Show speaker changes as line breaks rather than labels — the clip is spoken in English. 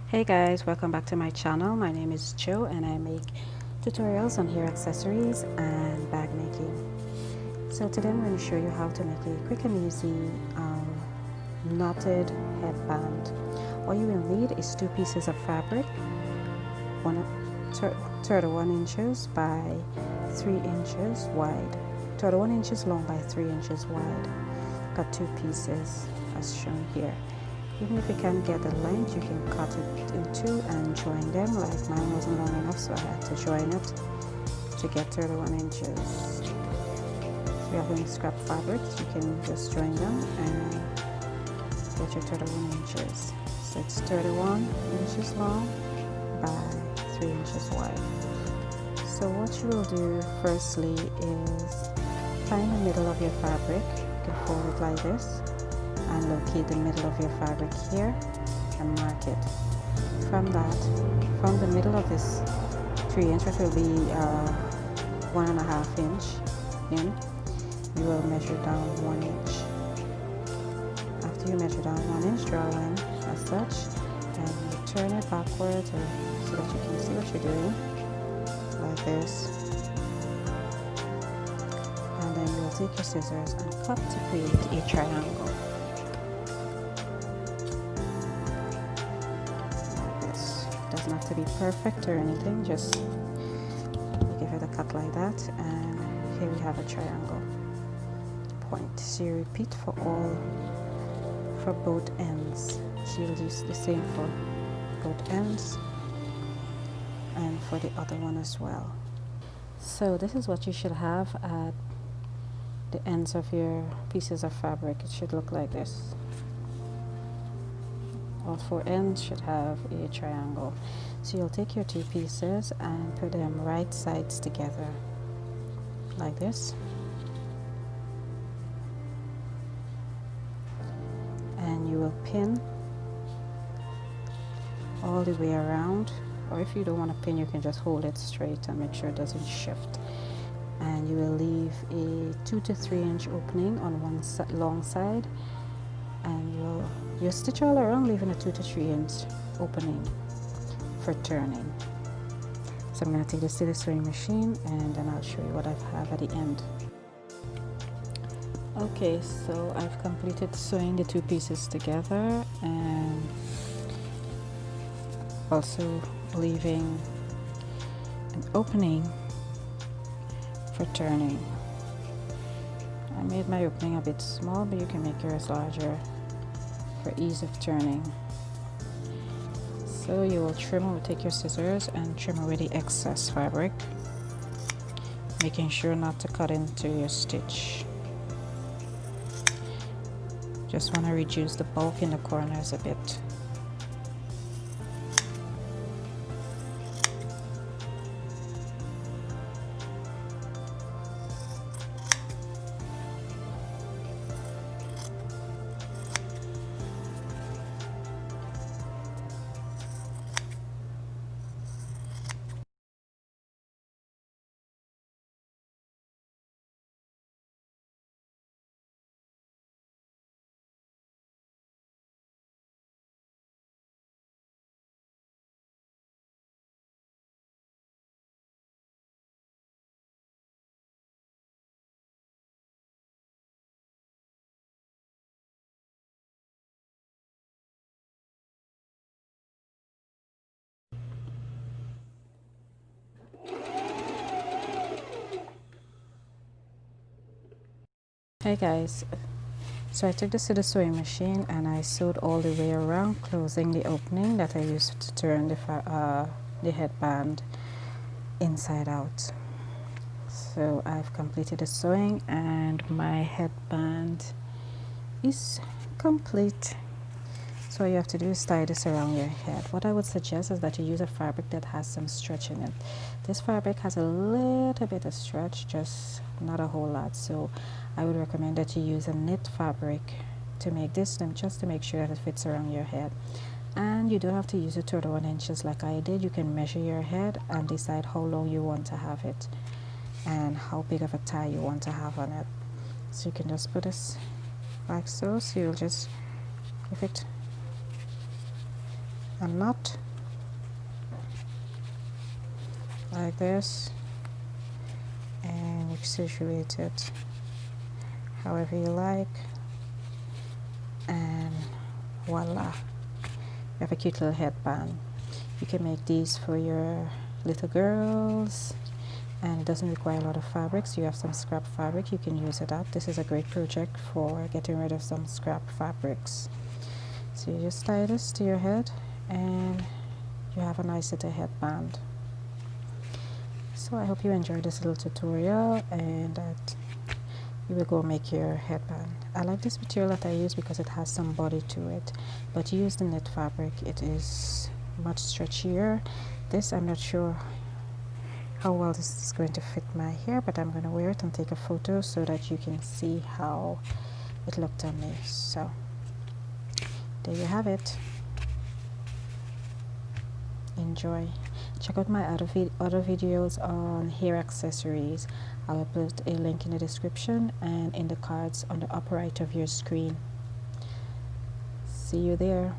Hey guys, welcome back to my channel. My name is Joe and I make tutorials on hair accessories and bag making. So today I'm going to show you how to make a quick and easy knotted headband. All you will need is 2 pieces of fabric, 31 inches by 3 inches wide, 31 inches long by 3 inches wide. Got 2 pieces as shown here. Even if you can't get the length, you can cut it in 2 and join them. Like mine wasn't long enough, so I had to join it to get 31 inches. If you have any scrap fabrics, you can just join them and get your 31 inches. So it's 31 inches long by 3 inches wide. So what you will do firstly is find the middle of your fabric. You can fold it like this and locate the middle of your fabric here and mark it. From the middle of this 3 inch, which will be 1.5 inch in, you will measure down 1 inch. After you measure down 1 inch, draw a line as such and you turn it backwards so that you can see what you're doing, like this. And then you will take your scissors and cut to create a triangle. Doesn't have to be perfect or anything, just give it a cut like that, and here we have a triangle point. So you repeat for both ends. So you'll do the same for both ends and for the other one as well. So this is what you should have at the ends of your pieces of fabric. It should look like this. All 4 ends should have a triangle. So you'll take your 2 pieces and put them right sides together like this, and you will pin all the way around, or if you don't want to pin, you can just hold it straight and make sure it doesn't shift. And you will leave a 2 to 3 inch opening on one long side, and you'll stitch all around, leaving a 2 to 3 inch opening for turning. So I'm going to take this to the sewing machine and then I'll show you what I have at the end. Okay, so I've completed sewing the 2 pieces together and also leaving an opening for turning. I made my opening a bit small, but you can make yours larger for ease of turning. So you will take your scissors and trim away the excess fabric, making sure not to cut into your stitch. Just want to reduce the bulk in the corners a bit. Hey guys, so I took this to the sewing machine and I sewed all the way around, closing the opening that I used to turn the headband inside out. So I've completed the sewing and my headband is complete. So all you have to do is tie this around your head. What I would suggest is that you use a fabric that has some stretch in it. This fabric has a little bit of stretch, just not a whole lot. So I would recommend that you use a knit fabric to make this, just to make sure that it fits around your head. And you don't have to use it 31 inches like I did. You can measure your head and decide how long you want to have it and how big of a tie you want to have on it. So you can just put this like so. So you'll just give it a knot like this, and you situate it however you like, and voila, you have a cute little headband. You can make these for your little girls, and it doesn't require a lot of fabrics. You have some scrap fabric, you can use it up. This is a great project for getting rid of some scrap fabrics. So you just tie this to your head and you have a nice little headband. So I hope you enjoyed this little tutorial and that you will go make your headband. I like this material that I use because it has some body to it, but use the knit fabric, it is much stretchier. This, I'm not sure how well this is going to fit my hair, but I'm going to wear it and take a photo so that you can see how it looked on me. So there you have it. Enjoy. Check out my other videos on hair accessories. I will put a link in the description and in the cards on the upper right of your screen. See you there.